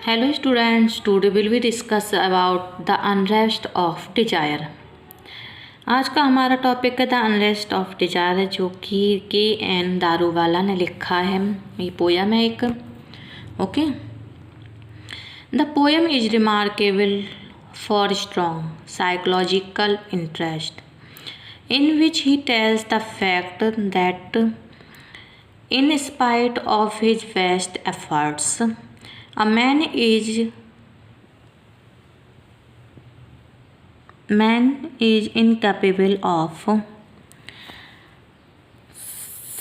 Hello students, today will we discuss about the unrest of desire। आज का हमारा topic है द अनरेस्ट ऑफ डिजायर, जो कि के.एन. दारूवाला ने लिखा है। ये पोयम है एक। Okay, the poem is remarkable for strong psychological interest in which he tells the fact that in spite of his best efforts, a man is incapable of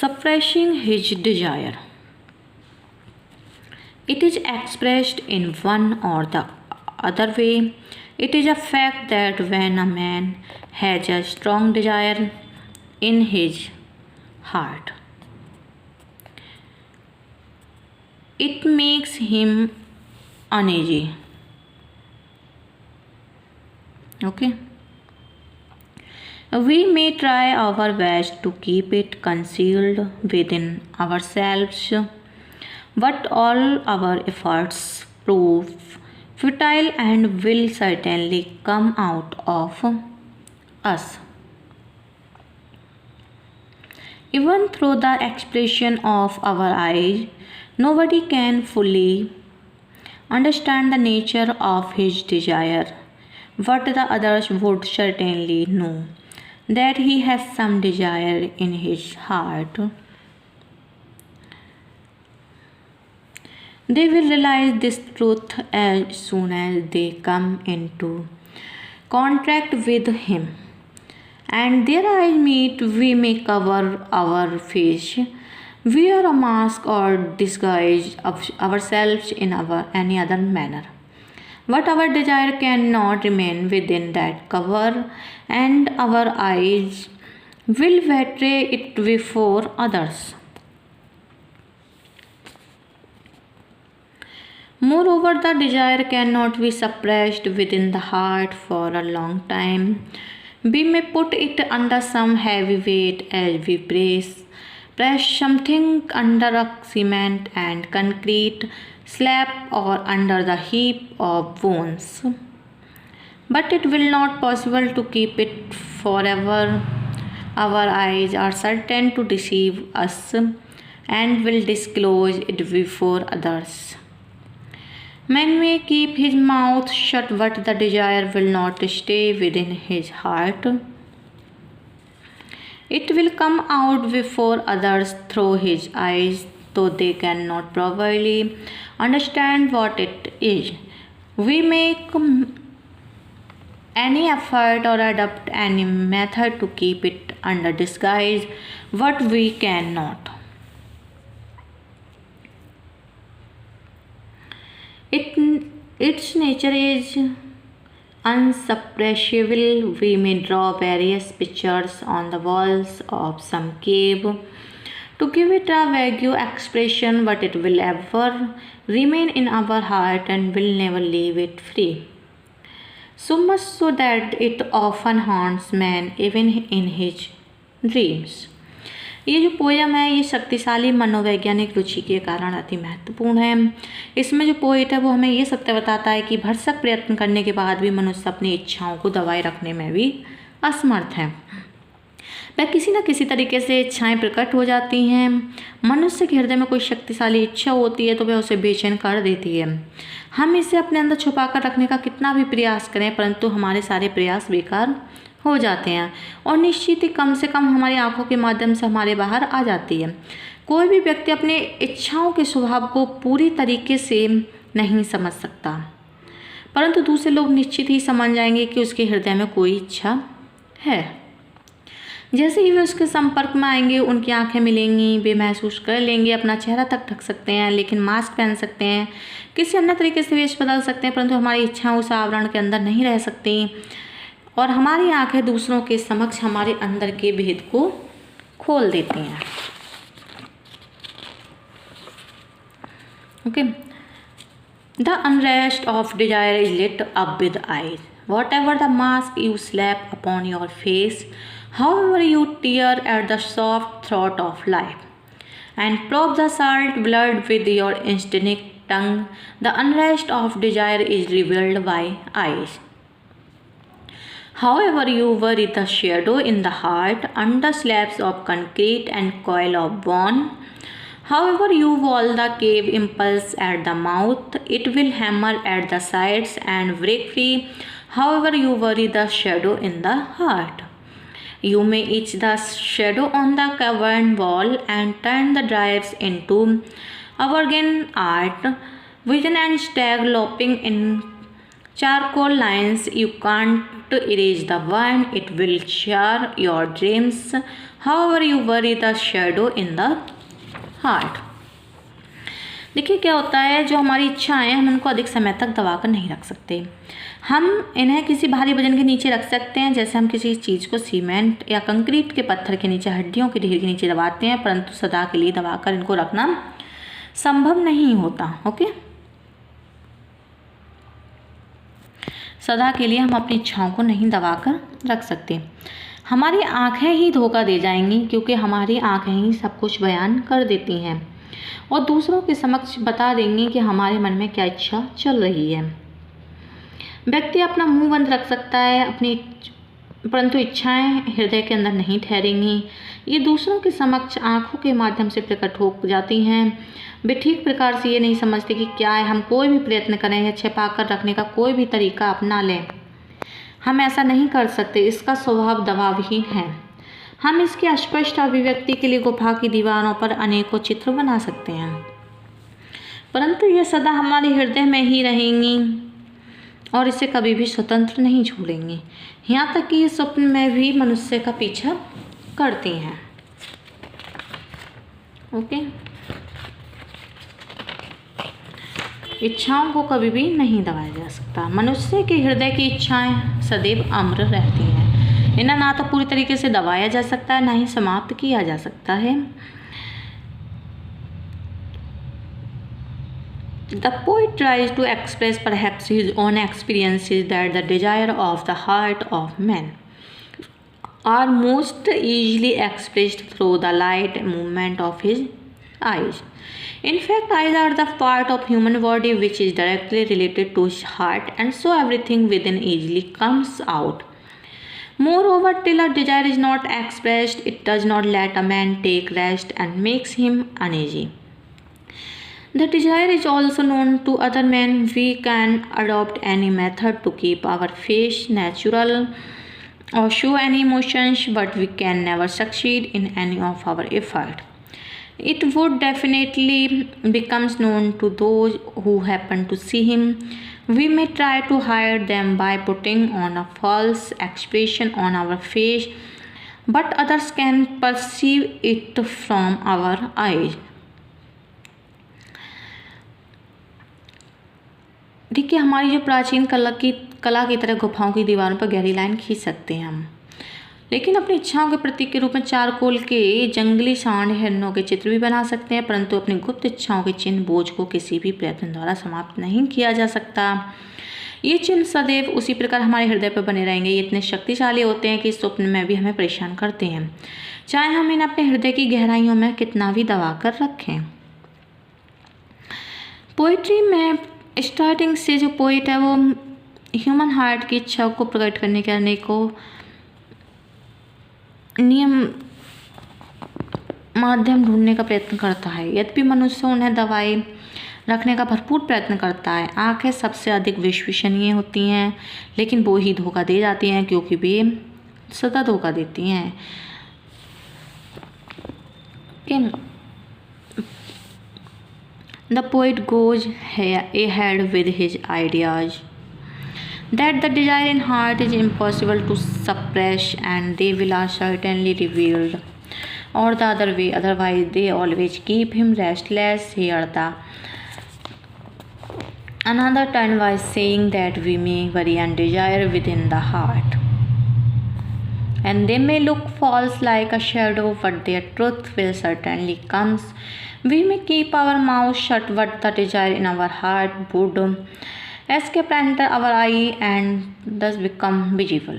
suppressing his desire. It is expressed in one or the other way. It is a fact that when a man has a strong desire in his heart, it makes him uneasy. Okay. We may try our best to keep it concealed within ourselves, but all our efforts prove futile and will certainly come out of us. Even through the expression of our eyes, nobody can fully understand the nature of his desire, but the others would certainly know that he has some desire in his heart. They will realize this truth as soon as they come into contact with him, and their eyes meet. We may cover our face, wear a mask, or disguise ourselves in any other manner, but our desire cannot remain within that cover, and our eyes will betray it before others. Moreover, the desire cannot be suppressed within the heart for a long time. We may put it under some heavy weight as we press something under a cement and concrete slab or under the heap of bones. But it will not possible to keep it forever. Our eyes are certain to deceive us and will disclose it before others. Man may keep his mouth shut, but the desire will not stay within his heart. It will come out before others through his eyes, though they cannot properly understand what it is. We make any effort or adopt any method to keep it under disguise, but we cannot. Its nature is unsuppressible. We may draw various pictures on the walls of some cave to give it a vague expression, but it will ever remain in our heart and will never leave it free. So much so that it often haunts man even in his dreams. ये जो poem है ये शक्तिशाली मनोवैज्ञानिक रुचि के कारण अति महत्वपूर्ण है। इसमें जो पोइट है वो हमें ये सत्य बताता है कि भरसक प्रयत्न करने के बाद भी मनुष्य अपनी इच्छाओं को दबाए रखने में भी असमर्थ है। वह किसी न किसी तरीके से इच्छाएं प्रकट हो जाती हैं। मनुष्य के हृदय में कोई शक्तिशाली इच्छा होती है तो वह उसे बेचैन कर देती है। हम इसे अपने अंदर छुपा कर रखने का कितना भी प्रयास करें, परंतु हमारे सारे प्रयास बेकार हो जाते हैं और निश्चित ही कम से कम हमारी आंखों के माध्यम से हमारे बाहर आ जाती है। कोई भी व्यक्ति अपने इच्छाओं के स्वभाव को पूरी तरीके से नहीं समझ सकता, परंतु दूसरे लोग निश्चित ही समझ जाएंगे कि उसके हृदय में कोई इच्छा है। जैसे ही वे उसके संपर्क में आएंगे, उनकी आंखें मिलेंगी, वे महसूस कर लेंगे। अपना चेहरा तक ढक सकते हैं, लेकिन मास्क पहन सकते हैं, किसी अन्य तरीके से वेश बदल सकते हैं, परंतु हमारी इच्छाएं उस आवरण के अंदर नहीं रह सकती और हमारी आंखें दूसरों के समक्ष हमारे अंदर के भेद को खोल देती हैं। Okay, the unrest of desire is lit up with eyes. Whatever the mask you slap upon your face, however you tear at the soft throat of life, and probe the salt blood with your instinct tongue, the unrest of desire is revealed by eyes. However, you worry the shadow in the heart, under slabs of concrete and coil of bone. However, you wall the cave impulse at the mouth, it will hammer at the sides and break free. However, you worry the shadow in the heart. You may itch the shadow on the cavern wall and turn the drives into Avergan art, vision and stag lopping in charcoal lines. You can't erase the one, it will share your dreams. However, you worry the shadow in the heart. देखिए क्या होता है, जो हमारी इच्छाएं हम उनको अधिक समय तक दबा कर नहीं रख सकते. हम इन्हें किसी भारी वजन के नीचे रख सकते हैं, जैसे हम किसी चीज़ को सीमेंट या कंक्रीट के पत्थर के नीचे, हड्डियों के ढेर के नीचे दबाते हैं, परंतु सदा के लिए दबाकर इनको रखना संभव नहीं होता. ओके, सदा के लिए हम अपनी इच्छाओं को नहीं दबाकर रख सकते. हमारी आँखें ही धोखा दे जाएंगी, क्योंकि हमारी आँखें ही सब कुछ बयान कर देती हैं और दूसरों के समक्ष बता देंगी कि हमारे मन में क्या इच्छा चल रही है. व्यक्ति अपना मुंह बंद रख सकता है अपनी, परंतु इच्छाएं हृदय के अंदर नहीं ठहरेंगी. ये दूसरों के समक्ष आँखों के माध्यम से प्रकट हो जाती हैं. वे ठीक प्रकार से ये नहीं समझते कि क्या है. हम कोई भी प्रयत्न करें या छिपा कर रखने का कोई भी तरीका अपना लें, हम ऐसा नहीं कर सकते. इसका स्वभाव दबावहीन है. हम इसकी अस्पष्ट अभिव्यक्ति के लिए गुफा की दीवारों पर अनेकों चित्र बना सकते हैं, परंतु यह सदा हमारे हृदय में ही रहेंगी और इसे कभी भी स्वतंत्र नहीं छोड़ेंगी. यहाँ तक कि ये स्वप्न में भी मनुष्य का पीछा करती हैं. ओके, इच्छाओं को कभी भी नहीं दबाया जा सकता. मनुष्य के हृदय की इच्छाएं सदैव अमर रहती हैं. इन्हें ना तो पूरी तरीके से दबाया जा सकता है, ना ही समाप्त किया जा सकता है. The poet tries to express perhaps his own experiences that the desire of the heart of man are most easily expressed through the light movement of his eyes. In fact, eyes are the part of human body which is directly related to his heart, and so everything within easily comes out. Moreover, till a desire is not expressed, it does not let a man take rest and makes him uneasy. The desire is also known to other men. We can adopt any method to keep our face natural or show any emotions, but we can never succeed in any of our effort. It would definitely becomes known to those who happen to see him. We may try to hide them by putting on a false expression on our face, but others can perceive it from our eyes. देखिए, हमारी जो प्राचीन कला की तरह गुफाओं की दीवारों पर गहरी लाइन खींच सकते हैं हम, लेकिन अपनी इच्छाओं के प्रतीक के रूप में चारकोल के जंगली सांड हिरणों के चित्र भी बना सकते हैं, परंतु अपनी गुप्त इच्छाओं के चिन्ह बोझ को किसी भी प्रयत्न द्वारा समाप्त नहीं किया जा सकता. ये चिन्ह सदैव उसी प्रकार हमारे हृदय पर बने रहेंगे. ये इतने शक्तिशाली होते हैं कि स्वप्न में भी हमें परेशान करते हैं, चाहे हम इन्हें अपने हृदय की गहराइयों में कितना भी दबा कर रखें. पोइट्री में स्टार्टिंग से जो पोइट है वो ह्यूमन हार्ट की इच्छा को प्रकट करने के अनेकों नियम माध्यम ढूंढने का प्रयत्न करता है. यद्यपि मनुष्य उन्हें दबाए रखने का भरपूर प्रयत्न करता है. आँखें सबसे अधिक विश्वसनीय होती हैं, लेकिन वो ही धोखा दे जाती हैं, क्योंकि वे सदा धोखा देती हैं. The poet goes ahead with his ideas that the desire in heart is impossible to suppress, and they will are certainly revealed, or the other way, otherwise they always keep him restless. Here the another turn by saying that we may worry and desire within the heart, and they may look false like a shadow, but their truth will certainly comes. We may keep our mouth shut, but the desire in our heart would escape enter our eye and thus become visible.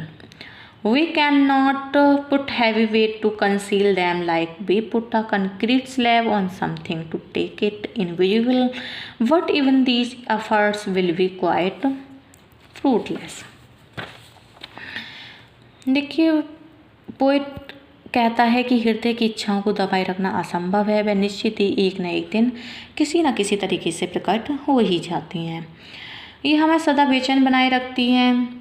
We cannot put heavy weight to conceal them like we put a concrete slab on something to take it invisible. But even these efforts will be quite fruitless. देखिए, poet कहता है कि हृदय की इच्छाओं को दबाए रखना असंभव है, वह निश्चित ही एक न एक दिन किसी न किसी तरीके से प्रकट हो ही जाती हैं। ये हमें सदा बेचैन बनाए रखती हैं।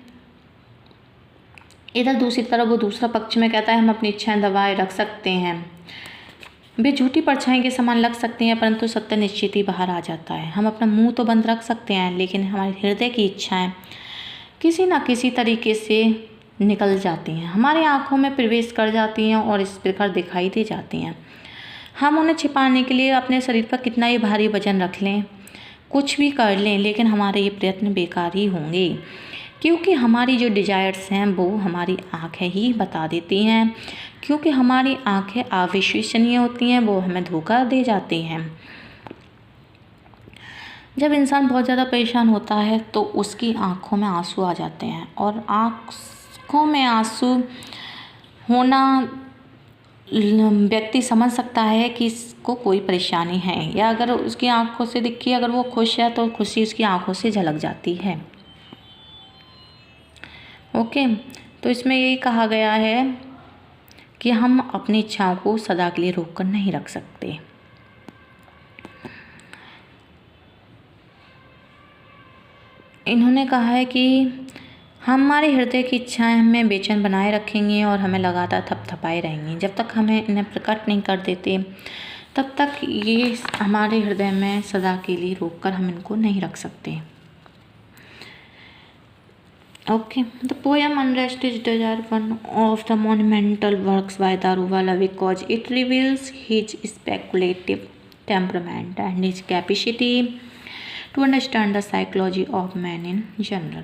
इधर दूसरी तरफ वो दूसरा पक्ष में कहता है हम अपनी इच्छाएं दबाए रख सकते हैं, वे झूठी परछाई के समान लग सकती हैं परंतु सत्य निश्चित ही बाहर आ जाता है। हम अपना मुंह तो बंद रख सकते हैं लेकिन हमारे हृदय की इच्छाएं किसी न किसी तरीके से निकल जाती हैं, हमारी आंखों में प्रवेश कर जाती हैं और इस प्रकार दिखाई दे जाती हैं। हम उन्हें छिपाने के लिए अपने शरीर पर कितना ही भारी वजन रख लें, कुछ भी कर लें, लेकिन हमारे ये प्रयत्न बेकार ही होंगे क्योंकि हमारी जो डिजायर्स हैं वो हमारी आंखें ही बता देती हैं। क्योंकि हमारी आंखें अविश्वसनीय होती हैं, वो हमें धोखा दे जाती हैं। जब इंसान बहुत ज़्यादा परेशान होता है तो उसकी आंखों में आंसू आ जाते हैं और आंखों में आंसू होना व्यक्ति समझ सकता है कि इसको कोई परेशानी है, या अगर उसकी आंखों से दिखी अगर वो खुश है तो खुशी उसकी आंखों से झलक जाती है। ओके, तो इसमें यही कहा गया है कि हम अपनी इच्छाओं को सदा के लिए रोक कर नहीं रख सकते। इन्होंने कहा है कि हमारे हृदय की इच्छाएं हमें बेचैन बनाए रखेंगी और हमें लगातार थपथपाए रहेंगी। जब तक हमें इन्हें प्रकट नहीं कर देते तब तक ये हमारे हृदय में सदा के लिए रोक कर हम इनको नहीं रख सकते। Okay, the poem Unrest is Desire, one of the monumental works by Daruvala because it reveals his speculative temperament and his capacity to understand the psychology of man in general.